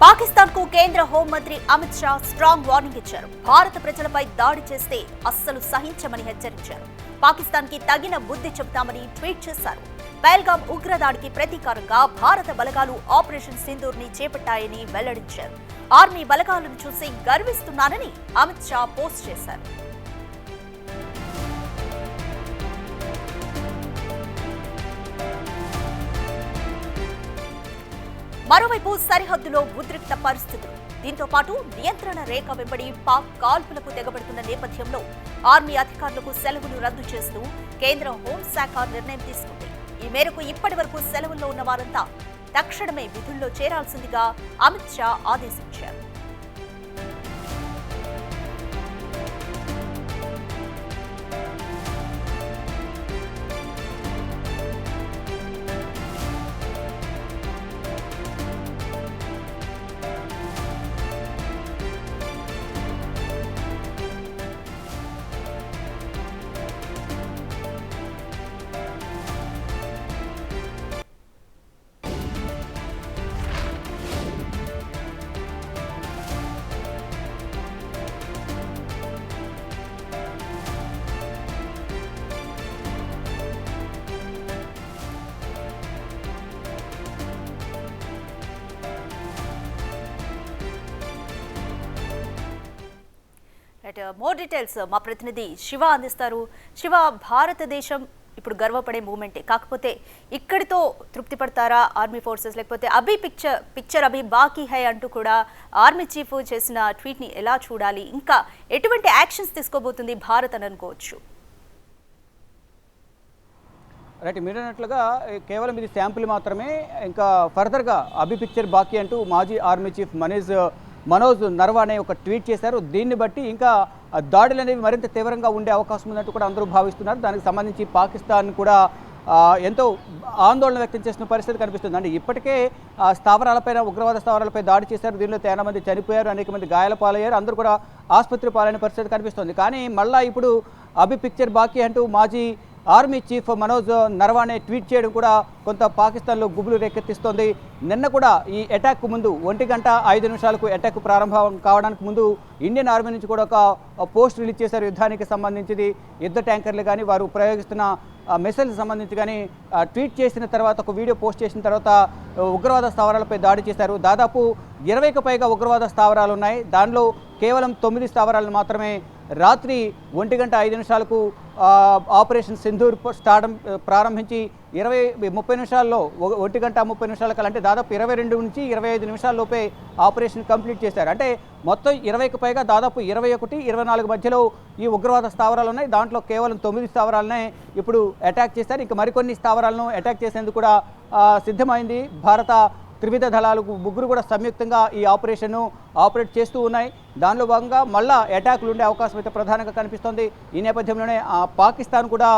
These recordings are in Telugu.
పాకిస్తాన్ కు కేంద్ర హోంమంత్రి అమిత్ షా స్ట్రాంగ్ వార్నింగ్ ఇచ్చారు. భారత ప్రజలపై దాడి చేస్తే అస్సలు సహించమని హెచ్చరించారు. పాకిస్తాన్ కి తగిన బుద్ధి చెబుతామని ట్వీట్ చేశారు. పహల్గాం ఉగ్రదాడికి ప్రతీకారంగా భారత బలగాలు ఆపరేషన్ సింధూర్ ని చేపట్టాయని వెల్లడించారు. ఆర్మీ బలగాలను చూసి గర్విస్తున్నానని అమిత్ షా పోస్ట్ చేశారు. మరోవైపు సరిహద్దులో ఉద్రిక్త పరిస్థితులు. దీంతో పాటు నియంత్రణ రేఖ వెంబడి పాక్ కాల్పులకు తెగబడుతున్న నేపథ్యంలో ఆర్మీ అధికారులకు సెలవులు రద్దు చేస్తూ కేంద్ర హోంశాఖ నిర్ణయం తీసుకుంది. ఈ మేరకు ఇప్పటి వరకు సెలవుల్లో ఉన్న వారంతా తక్షణమే విధుల్లో చేరాల్సిందిగా అమిత్ షా ఆదేశించారు. మోర్ డీటెయిల్స్ మా ప్రతినిధి శివ అందిస్తారు. శివ, భారతదేశం ఇప్పుడు గర్వపడే మూమెంటే, కాకపోతే ఇక్కడితో తృప్తి పడతారా ఆర్మీ ఫోర్సెస్, లేకపోతే అభి పిక్చర్ అభి బాకీ హై అంటూ కూడా ఆర్మీ చీఫ్ చేసిన ట్వీట్ని ఎలా చూడాలి? ఇంకా ఎటువంటి యాక్షన్స్ తీసుకోబోతుంది భారత్ అని అనుకోవచ్చు? రైట్, మీరు అన్నట్లుగా కేవలం ఇది శాంపుల్ మాత్రమే. ఇంకా ఫర్దర్గా అభి పిక్చర్ బాకీ అంటూ మాజీ ఆర్మీ చీఫ్ మనోజ్ నర్వానే ఒక ట్వీట్ చేశారు. దీన్ని బట్టి ఇంకా దాడులు అనేవి మరింత తీవ్రంగా ఉండే అవకాశం ఉందంటూ కూడా అందరూ భావిస్తున్నారు. దానికి సంబంధించి పాకిస్తాన్ కూడా ఎంతో ఆందోళన వ్యక్తం చేసిన పరిస్థితి కనిపిస్తుంది. అంటే ఇప్పటికే స్థావరాలపైన, ఉగ్రవాద స్థావరాలపై దాడి చేశారు. దీనిలో చాలా మంది చనిపోయారు, అనేక మంది గాయాల పాలయ్యారు, అందరూ కూడా ఆసుపత్రి పాలైన పరిస్థితి కనిపిస్తుంది. కానీ మళ్ళా ఇప్పుడు అభి పిక్చర్ బాకీ అంటూ మాజీ army chief Manoj Naravane tweet చేయడం కూడా కొంత పాకిస్తాన్లో గుబులు రేకెత్తిస్తోంది. నిన్న కూడా ఈ అటాక్ ముందు 1:05 అటాక్ ప్రారంభం కావడానికి ముందు ఇండియన్ ఆర్మీ నుంచి కూడా ఒక పోస్ట్ రిలీజ్ చేశారు. యుద్ధానికి సంబంధించింది, యుద్ధ ట్యాంకర్లు కానీ, వారు ప్రయోగిస్తున్న మిసైల్స్ సంబంధించి కానీ ట్వీట్ చేసిన తర్వాత, ఒక వీడియో పోస్ట్ చేసిన తర్వాత ఉగ్రవాద స్థావరాలపై దాడి చేశారు. దాదాపు 20కి పైగా ఉగ్రవాద స్థావరాలు ఉన్నాయి. దానిలో కేవలం 9 స్థావరాలను మాత్రమే రాత్రి 1:05 ఆపరేషన్ సింధూర్ ప్రారంభించి 30 నిమిషాల్లో 1:30 కల్లా, అంటే దాదాపు 22 నుంచి 25 నిమిషాల్లోపే ఆపరేషన్ కంప్లీట్ చేశారు. అంటే మొత్తం 20కి పైగా, దాదాపు 21, 24 మధ్యలో ఈ ఉగ్రవాద స్థావరాలు ఉన్నాయి. దాంట్లో కేవలం 9 స్థావరాలనే ఇప్పుడు అటాక్ చేశారు. ఇంకా మరికొన్ని స్థావరాలను అటాక్ చేసేందుకు కూడా సిద్ధమైంది భారత త్రివిధ దళాలు. ముగ్గురు కూడా సంయుక్తంగా ఈ ఆపరేషన్ను ఆపరేట్ చేస్తూ ఉన్నాయి. దానిలో భాగంగా మళ్ళా అటాకులు ఉండే అవకాశం అయితే ప్రధానంగా కనిపిస్తోంది. ఈ నేపథ్యంలోనే పాకిస్తాన్ కూడా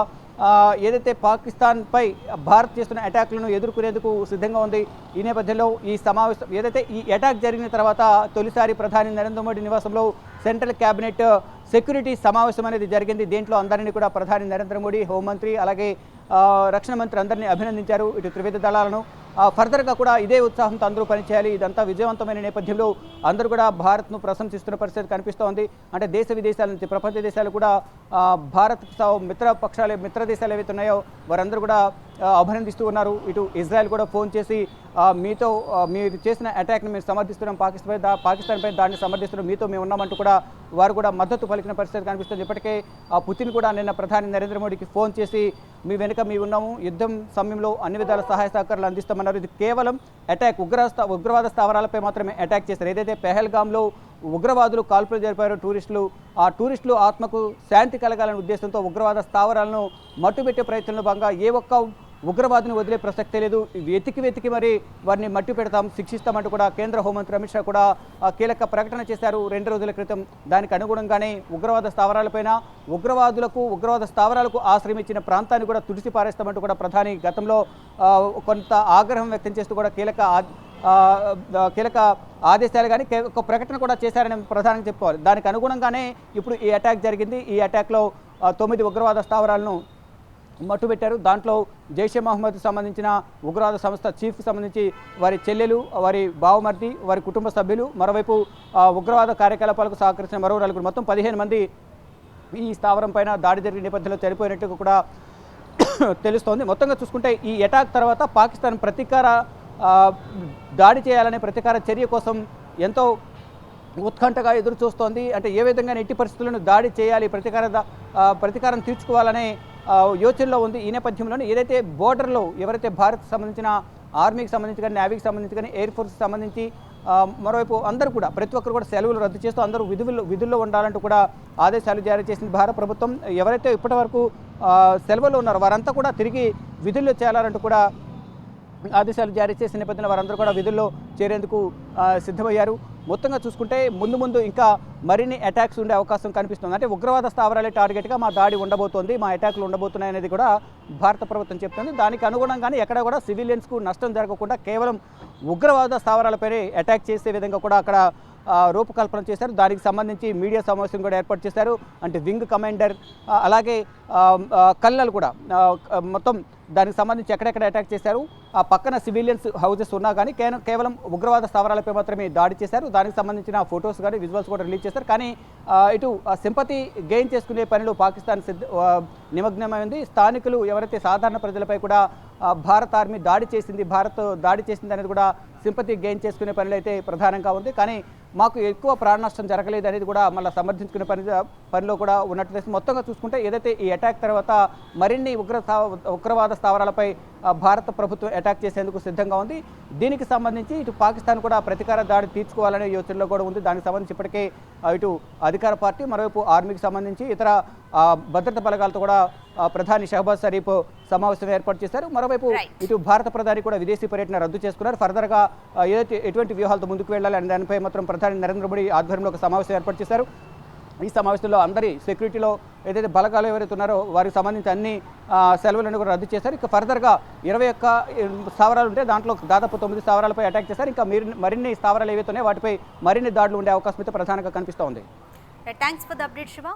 ఏదైతే పాకిస్తాన్పై భారత్ చేస్తున్న అటాక్లను ఎదుర్కొనేందుకు సిద్ధంగా ఉంది. ఈ నేపథ్యంలో ఈ సమావేశం ఏదైతే ఈ అటాక్ జరిగిన తర్వాత తొలిసారి ప్రధాని నరేంద్ర మోడీ నివాసంలో సెంట్రల్ క్యాబినెట్ సెక్యూరిటీ సమావేశం అనేది జరిగింది. దీంట్లో అందరినీ కూడా ప్రధాని నరేంద్ర మోడీ, హోంమంత్రి, అలాగే రక్షణ మంత్రి అందరినీ అభినందించారు, ఇటు త్రివిధ దళాలను. ఫర్దర్గా కూడా ఇదే ఉత్సాహంతో అందరూ పనిచేయాలి. ఇదంతా విజయవంతమైన నేపథ్యంలో అందరూ కూడా భారత్ను ప్రశంసిస్తున్న పరిస్థితి కనిపిస్తోంది. అంటే దేశ విదేశాల నుంచి, ప్రపంచ దేశాలు కూడా భారత్ మిత్ర దేశాలు ఏవైతే ఉన్నాయో వారందరూ కూడా అభినందిస్తూ ఉన్నారు. ఇటు ఇజ్రాయెల్ కూడా ఫోన్ చేసి మీరు చేసిన అటాక్ని మేము సమర్థిస్తున్నాం, పాకిస్తాన్పై దాన్ని సమర్థిస్తున్నాం, మీతో మేము ఉన్నామంటూ కూడా వారు కూడా మద్దతు పలికిన పరిస్థితి కనిపిస్తుంది. ఇప్పటికే పుతిన్ కూడా నిన్న ప్రధాని నరేంద్ర మోడీకి ఫోన్ చేసి మీ వెనుక మేము ఉన్నాము, యుద్ధం సమయంలో అన్ని విధాల సహాయ సహకారాలు అందిస్తామన్నారు. ఇది కేవలం అటాక్, ఉగ్రవాద స్థావరాలపై మాత్రమే అటాక్ చేశారు. ఏదైతే పెహల్గాంలో ఉగ్రవాదులు కాల్పులు జరిపారో ఆ టూరిస్టులు ఆత్మకు శాంతి కలగాలనే ఉద్దేశంతో ఉగ్రవాద స్థావరాలను మట్టుబెట్టే ప్రయత్నంలో భాగంగా ఏ ఒక్క ఉగ్రవాదిని వదిలే ప్రసక్తే లేదు. వెతికి మరి వారిని మట్టి పెడతాం, శిక్షిస్తామంటూ కూడా కేంద్ర హోంమంత్రి అమిత్ షా కూడా కీలక ప్రకటన చేశారు 2 రోజుల క్రితం. దానికి అనుగుణంగానే ఉగ్రవాద స్థావరాలపైన, ఉగ్రవాద స్థావరాలకు ఆశ్రయం ఇచ్చిన ప్రాంతాన్ని కూడా తుడిసి పారేస్తామంటూ కూడా ప్రధాని గతంలో కొంత ఆగ్రహం వ్యక్తం చేస్తూ కూడా కీలక ఆదేశాలు కానీ ఒక ప్రకటన కూడా చేశారని ప్రధానంగా చెప్పుకోవాలి. దానికి అనుగుణంగానే ఇప్పుడు ఈ అటాక్ జరిగింది. ఈ అటాక్లో 9 ఉగ్రవాద స్థావరాలను మట్టుబెట్టారు. దాంట్లో జైషే మహమ్మద్ సంబంధించిన ఉగ్రవాద సంస్థ చీఫ్కి సంబంధించి వారి చెల్లెలు, వారి బావమర్ది, వారి కుటుంబ సభ్యులు, మరోవైపు ఉగ్రవాద కార్యకలాపాలకు సహకరించిన మరో నలుగురు, మొత్తం 15 మంది ఈ స్థావరం పైన దాడి జరిగిన నేపథ్యంలో చనిపోయినట్టు కూడా తెలుస్తోంది. మొత్తంగా చూసుకుంటే ఈ అటాక్ తర్వాత పాకిస్తాన్ ప్రతీకార దాడి చేయాలనే ప్రతీకార చర్య కోసం ఎంతో ఉత్కంఠగా ఎదురు చూస్తోంది. అంటే ఏ విధంగా ఎట్టి పరిస్థితులను దాడి చేయాలి, ప్రతీకారం తీర్చుకోవాలనే యోచనలో ఉంది. ఈ నేపథ్యంలోనే ఏదైతే బోర్డర్లో ఎవరైతే భారత్ సంబంధించిన ఆర్మీకి సంబంధించి కానీ, నేవీకి సంబంధించి కానీ, ఎయిర్ ఫోర్స్కి సంబంధించి మరోవైపు అందరూ కూడా ప్రతి ఒక్కరు కూడా సెలవులు రద్దు చేస్తూ అందరూ విధుల్లో ఉండాలంటూ కూడా ఆదేశాలు జారీ చేసింది భారత ప్రభుత్వం. ఎవరైతే ఇప్పటివరకు సెలవుల్లో ఉన్నారో వారంతా కూడా తిరిగి విధుల్లో చేరాలంటూ కూడా ఆదేశాలు జారీ చేసిన నేపథ్యంలో వారందరూ కూడా విధుల్లో చేరేందుకు సిద్ధమయ్యారు. మొత్తంగా చూసుకుంటే ముందు ఇంకా మరిన్ని అటాక్స్ ఉండే అవకాశం కనిపిస్తుంది. అంటే ఉగ్రవాద స్థావరాలే టార్గెట్గా మా దాడి ఉండబోతోంది, మా అటాక్లు ఉండబోతున్నాయి అనేది కూడా భారత ప్రభుత్వం చెప్తుంది. దానికి అనుగుణంగానే ఎక్కడ కూడా సివిలియన్స్కు నష్టం జరగకుండా కేవలం ఉగ్రవాద స్థావరాలపైనే అటాక్ చేసే విధంగా కూడా అక్కడ రూపకల్పన చేశారు. దానికి సంబంధించి మీడియా సమావేశం కూడా ఏర్పాటు చేశారు. అంటే వింగ్ కమాండర్, అలాగే కల్లలు కూడా మొత్తం దానికి సంబంధించి ఎక్కడెక్కడ అటాక్ చేశారు. ఆ పక్కన సివిలియన్స్ హౌజెస్ ఉన్నా కానీ కేవలం ఉగ్రవాద స్థావరాలపై మాత్రమే దాడి చేశారు. దానికి సంబంధించిన ఫొటోస్ కానీ విజువల్స్ కూడా రిలీజ్ చేశారు. కానీ ఇటు సింపతి గెయిన్ చేసుకునే పనిలో పాకిస్తాన్ నిమగ్నమైంది. స్థానికులు ఎవరైతే సాధారణ ప్రజలపై కూడా భారత ఆర్మీ దాడి చేసింది అనేది కూడా సింపతి గెయిన్ చేసుకునే పనిలో అయితే ప్రధానంగా ఉంది. కానీ మాకు ఎక్కువ ప్రాణ నష్టం జరగలేదు అనేది కూడా మళ్ళీ సమర్థించుకునే పనిలో కూడా ఉన్నట్టు తెలుస్తుంది. మొత్తంగా చూసుకుంటే ఏదైతే ఈ అటాక్ తర్వాత మరిన్ని ఉగ్రవాద స్థావరాలపై భారత ప్రభుత్వం అటాక్ చేసేందుకు సిద్ధంగా ఉంది. దీనికి సంబంధించి ఇటు పాకిస్తాన్ కూడా ప్రతీకార దాడి తీర్చుకోవాలనే యోచనలో కూడా ఉంది. దానికి సంబంధించి ఇప్పటికే ఇటు అధికార పార్టీ, మరోవైపు ఆర్మీకి సంబంధించి ఇతర భద్రతా బలగాలతో కూడా ప్రధాని షహబాజ్ షరీఫ్ సమావేశం ఏర్పాటు చేశారు. మరోవైపు ఇటు భారత ప్రధాని కూడా విదేశీ పర్యటన రద్దు చేసుకున్నారు. ఫర్దర్గా ఎటువంటి వ్యూహాలతో ముందుకు వెళ్ళాలి అనే దానిపై మాత్రం ప్రధాని నరేంద్ర మోడీ ఆధ్వర్యంలో ఒక సమావేశం ఏర్పాటు చేశారు. ఈ సమావేశంలో అందరి సెక్యూరిటీలో ఏదైతే బలగాలు ఎవరైతే ఉన్నారో వారికి సంబంధించి అన్ని సెలవులను కూడా రద్దు చేశారు. ఇక ఫర్దర్గా 21 స్థావరాలు ఉంటే దాంట్లో దాదాపు 9 స్థావరాలపై అటాక్ చేశారు. ఇంకా మరిన్ని స్థావరాలు ఏవైతే ఉన్నాయో వాటిపై మరిన్ని దాడులు ఉండే అవకాశం అయితే ప్రధానంగా కనిపిస్తూ ఉంది. Thanks for the update Shiva.